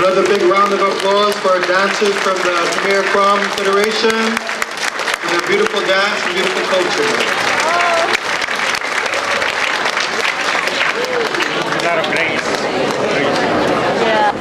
Another big round of applause for our dancers from the Khmer Keom Federation and their beautiful dance and beautiful culture. A lot of grace. Yeah.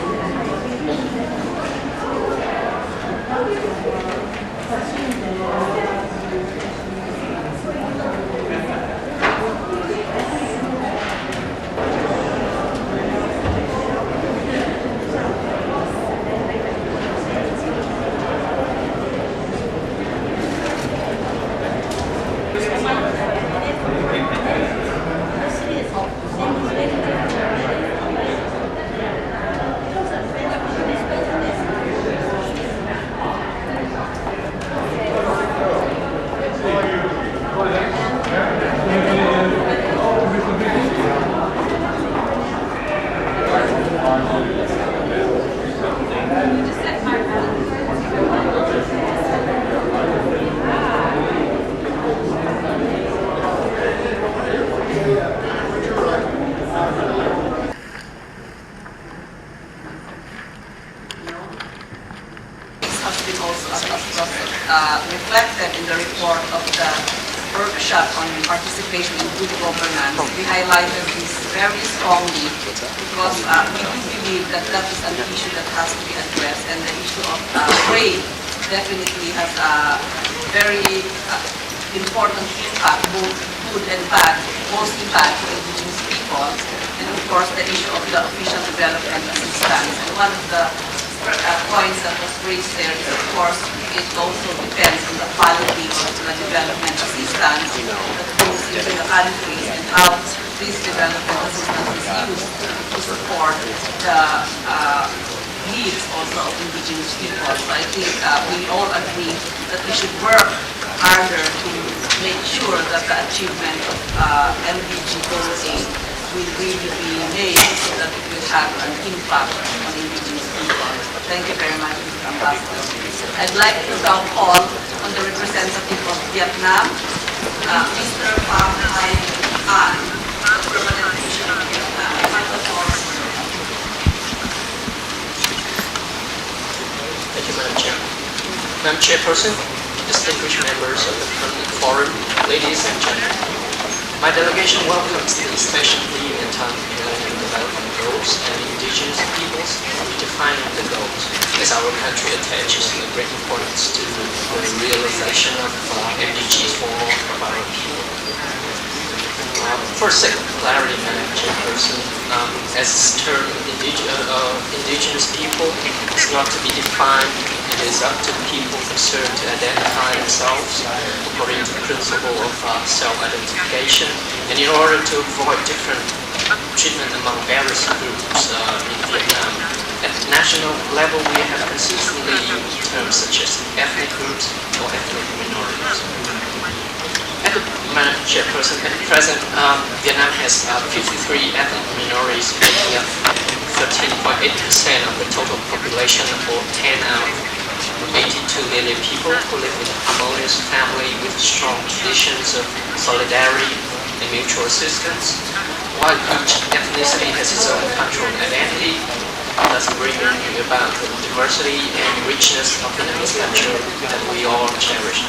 Reflected in the report of the workshop on participation in good governance. We highlighted this very strongly because we do believe that that is an issue that has to be addressed, and the issue of trade definitely has a very important impact, both good and bad, mostly bad to indigenous people, and of course the issue of the official development assistance. And one of the points that was raised there is, of course, it also depends on the quality of the development assistance that goes into the countries and how this development assistance is used to support the needs also of indigenous people. So I think we all agree that we should work harder to make sure that the achievement of MDG Goal 8 will really be made so that it will have an impact on indigenous people. Thank you very much, Mr. Ambassador. I'd like to now call on the representative of Vietnam, Mr. Pham Hai An, the permanent mission of Vietnam. Thank you, Madam Chair. Madam Chairperson, distinguished members of the permanent forum, ladies and gentlemen. My delegation welcomes the special theme entitled Millennium Development Goals and Indigenous Peoples Defining the Goals, as our country attaches great importance to the realization of MDGs for all of our people. For sake of clarity, Madam Chairperson, as term indigenous people is not to be defined. It is up to people concerned to identify themselves according to the principle of self-identification, and in order to avoid different treatment among various groups in Vietnam. At the national level, we have consistently used terms such as ethnic groups or ethnic minorities. Madam Chairperson, at present, Vietnam has 53 ethnic minorities, making up 13.8% of the total population, or 10 out of 82 million people who live in a harmonious family with strong traditions of solidarity and mutual assistance. While each ethnicity has its own cultural identity, thus bringing about the diversity and richness of Vietnamese culture that we all cherish.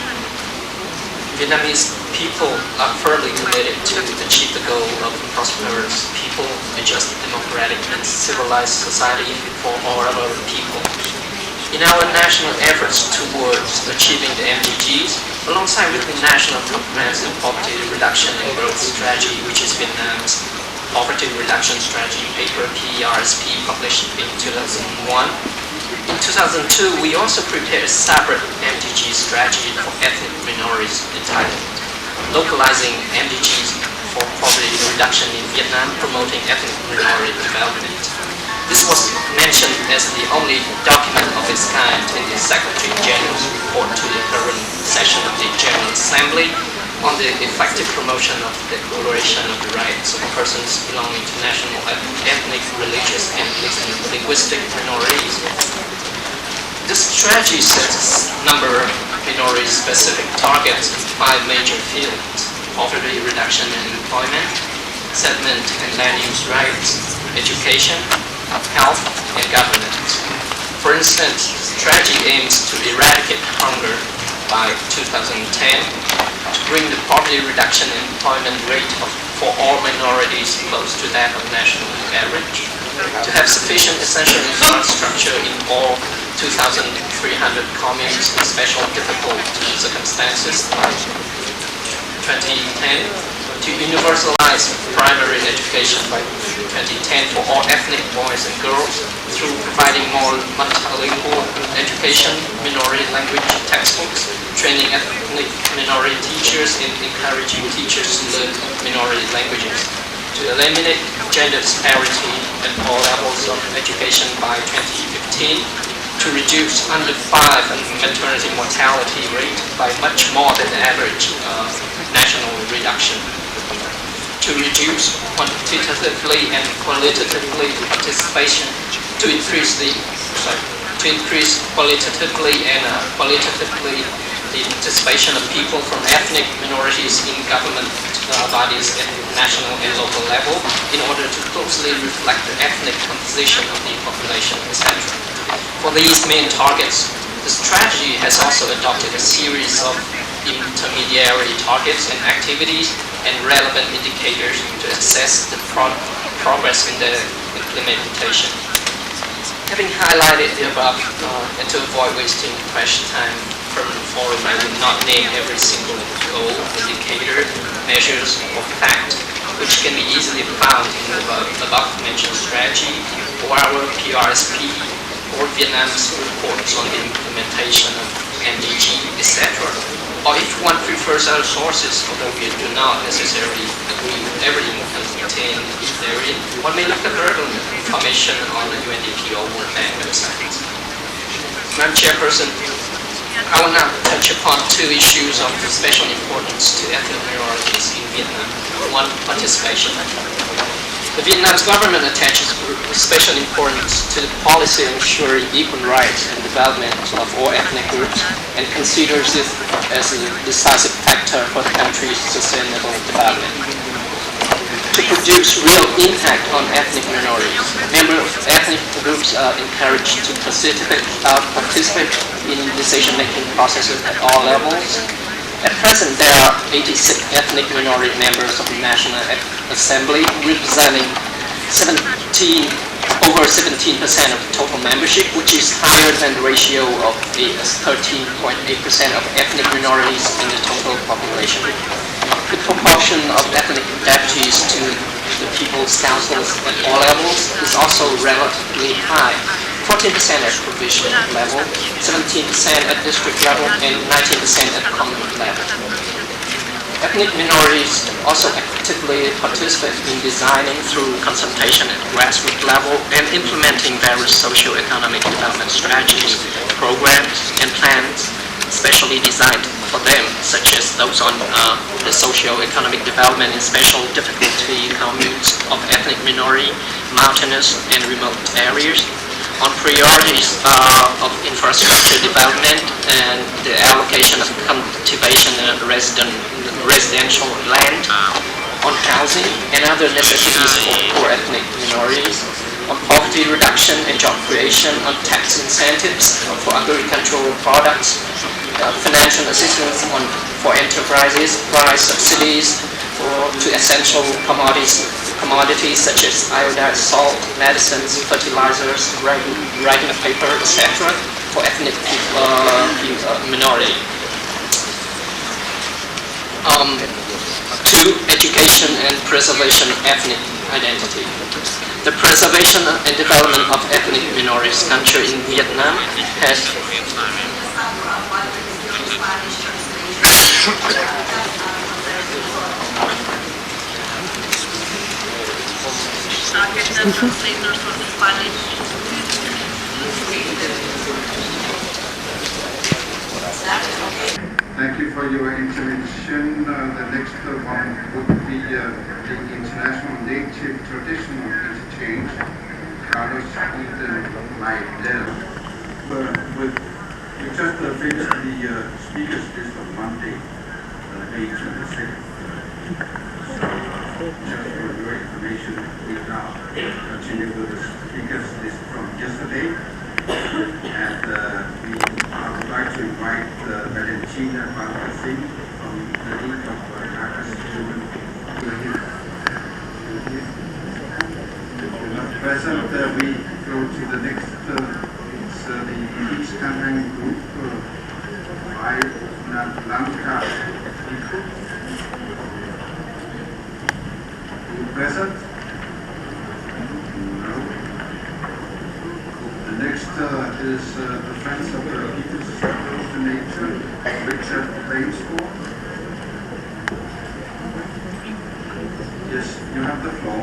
Vietnamese people are firmly committed to achieve the goal of a prosperous people, a just, democratic, and civilized society for all of our people. In our national efforts towards achieving the MDGs, alongside with the National Comprehensive Poverty Reduction and Growth Strategy, which is Vietnam's Poverty Reduction Strategy paper, PRSP, published in 2001. In 2002, we also prepared a separate MDG strategy for ethnic minorities entitled Localizing MDGs for Poverty Reduction in Vietnam, Promoting Ethnic Minority Development. This was mentioned as the only document of its kind in the Secretary General's report to the current session of the General Assembly on the effective promotion of the Declaration of the Rights of Persons belonging to national, ethnic, religious, and linguistic minorities. This strategy sets a number of minority-specific targets in 5 major fields: poverty reduction and employment, settlement and land use rights, education, of health and governance. For instance, the strategy aims to eradicate hunger by 2010, to bring the poverty reduction and employment rate for all minorities close to that of national average, to have sufficient essential infrastructure in all 2,300 communes in special difficult circumstances by 2010, to universalize primary education by 2010 for all ethnic boys and girls through providing more multilingual education, minority language textbooks, training ethnic minority teachers, and encouraging teachers to learn minority languages, to eliminate gender disparity at all levels of education by 2015, to reduce under 5 maternity mortality rate by much more than the average national reduction, to reduce quantitatively and qualitatively participation, to increase qualitatively and qualitatively the participation of people from ethnic minorities in government bodies at national and local level in order to closely reflect the ethnic composition of the population, etc. For these main targets, the strategy has also adopted a series of intermediary targets and activities and relevant indicators to assess the progress in the implementation. Having highlighted the above, and to avoid wasting precious time from the forum, I will not name every single goal, indicator, measures, or fact which can be easily found in the above-mentioned strategy, or our PRSP, or Vietnam's reports on the implementation of MDG, etc. Or if one prefers other sources, although we do not necessarily agree with everything contained therein, one may look at relevant information on the UNDP or World Bank websites. Madam Chairperson, I will now touch upon two issues of special importance to ethnic minorities in Vietnam. One, participation. The Vietnam's government attaches special importance to the policy ensuring equal rights and development of all ethnic groups and considers it as a decisive factor for the country's sustainable development. To produce real impact on ethnic minorities, members of ethnic groups are encouraged to participate in decision-making processes at all levels. At present, there are 86 ethnic minority members of the National Assembly, representing over 17% of the total membership, which is higher than the ratio of 13.8% of ethnic minorities in the total population. The proportion of ethnic deputies to the People's Councils at all levels is also relatively high. 14% at provincial level, 17% at district level, and 19% at commune level. Ethnic minorities also actively participate in designing through consultation at grassroots level and implementing various socio-economic development strategies, programs, and plans specially designed for them, such as those on the socio-economic development in special difficulty communes of ethnic minority, mountainous, and remote areas, on priorities of infrastructure development and the allocation of cultivation and residential land, on housing and other necessities for poor ethnic minorities, on poverty reduction and job creation, on tax incentives for agricultural products, financial assistance for enterprises, price subsidies to essential commodities such as iodized salt, medicines, fertilizers, writing paper, etc. for ethnic minority. 2. Education and preservation of ethnic identity. The preservation and development of ethnic minorities culture in Vietnam has Thank you for your intervention. The next one would be the International Native Traditional Interchange, Carlos Eden Lydell. We just finished the speakers list on Monday, May 22nd. So, just your information, we now continue with the speakers list from yesterday. And I would like to invite Valentina Balcassi from the League of Caracas Women. If you're not present, we go to the next, it's the East Campaign Group by Lanka. Present? No. The next is the Friends of the People's Coordinator, Richard Plainsford. Yes, you have the floor.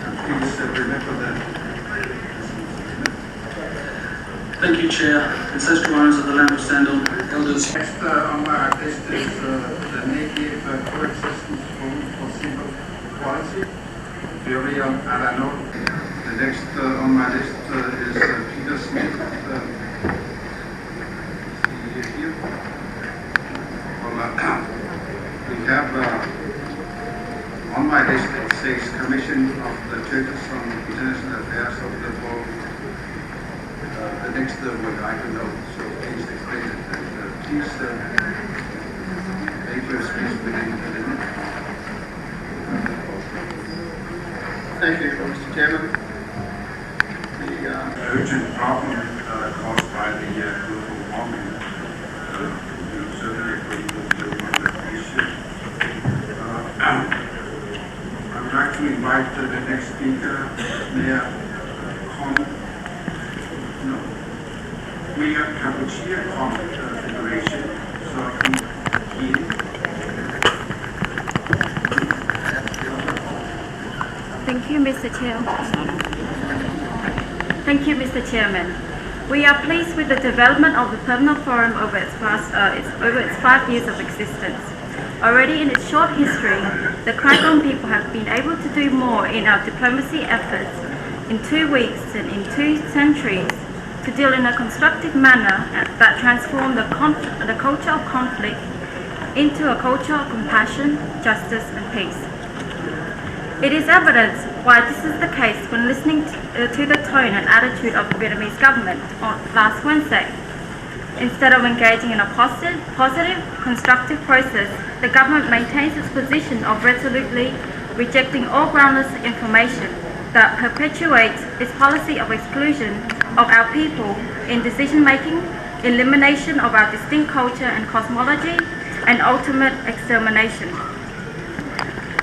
And please remember that. Thank you, Chair. Ancestral owners of the land of Sandal, elders. Next on my list is the Native Coexistence Forum for Civil Equality, Theory on Alano. The next on my list is Peter Smith. Is he here? Well, we have on my list it says Commission of the Churches on International Affairs of the World. The next word I don't know, so please explain it. And please make your speech within the limit. Thank you, Mr. Chairman. The Urgent problem caused by the global warming. Certainly agree with you on that issue. I would like to invite the next speaker, Mayor Con. No. We are Kampuchea Confederation, so Thank you, Mr. Chair. Thank you, Mr. Chairman. We are pleased with the development of the Permanent Forum over its 5 years of existence. Already in its short history, the Krakom people have been able to do more in our diplomacy efforts in 2 weeks than in 2 centuries to deal in a constructive manner that transformed the culture of conflict into a culture of compassion, justice and peace. It is evident why this is the case when listening to the tone and attitude of the Vietnamese government on last Wednesday. Instead of engaging in a positive, constructive process, the government maintains its position of resolutely rejecting all groundless information that perpetuates its policy of exclusion of our people in decision-making, elimination of our distinct culture and cosmology, and ultimate extermination.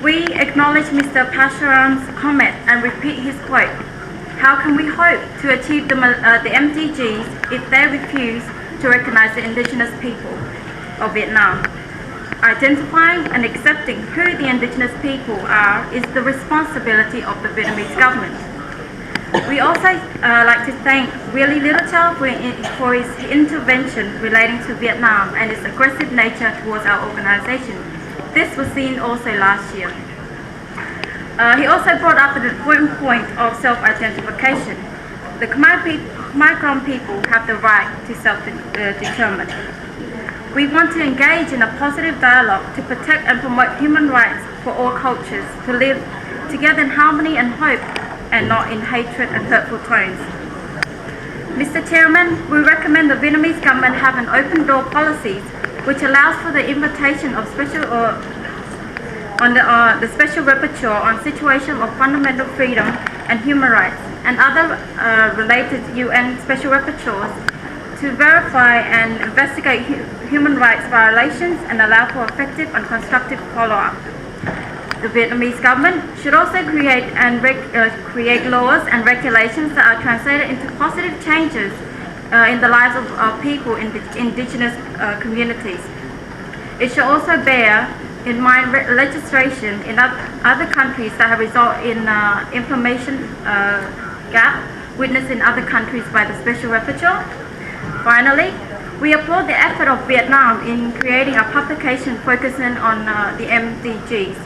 We acknowledge Mr. Pasharan's comment and repeat his quote. How can we hope to achieve the MDGs if they refuse to recognize the indigenous people of Vietnam? Identifying and accepting who the indigenous people are is the responsibility of the Vietnamese government. We also like to thank Willie Littlechild for his intervention relating to Vietnam and its aggressive nature towards our organization. This was seen also last year. He also brought up an important point of self-identification. The Khmer people have the right to self-determine. We want to engage in a positive dialogue to protect and promote human rights for all cultures to live together in harmony and hope and not in hatred and hurtful tones. Mr. Chairman, we recommend the Vietnamese government have an open door policy which allows for the invitation of the special rapporteur on situation of fundamental freedom and human rights and other related UN special rapporteurs to verify and investigate human rights violations and allow for effective and constructive follow-up. The Vietnamese government should also create laws and regulations that are translated into positive changes in the lives of people in the indigenous communities. It should also bear in mind legislation in other countries that have resulted in information gap witnessed in other countries by the Special Rapporteur. Finally, we applaud the effort of Vietnam in creating a publication focusing on the MDGs.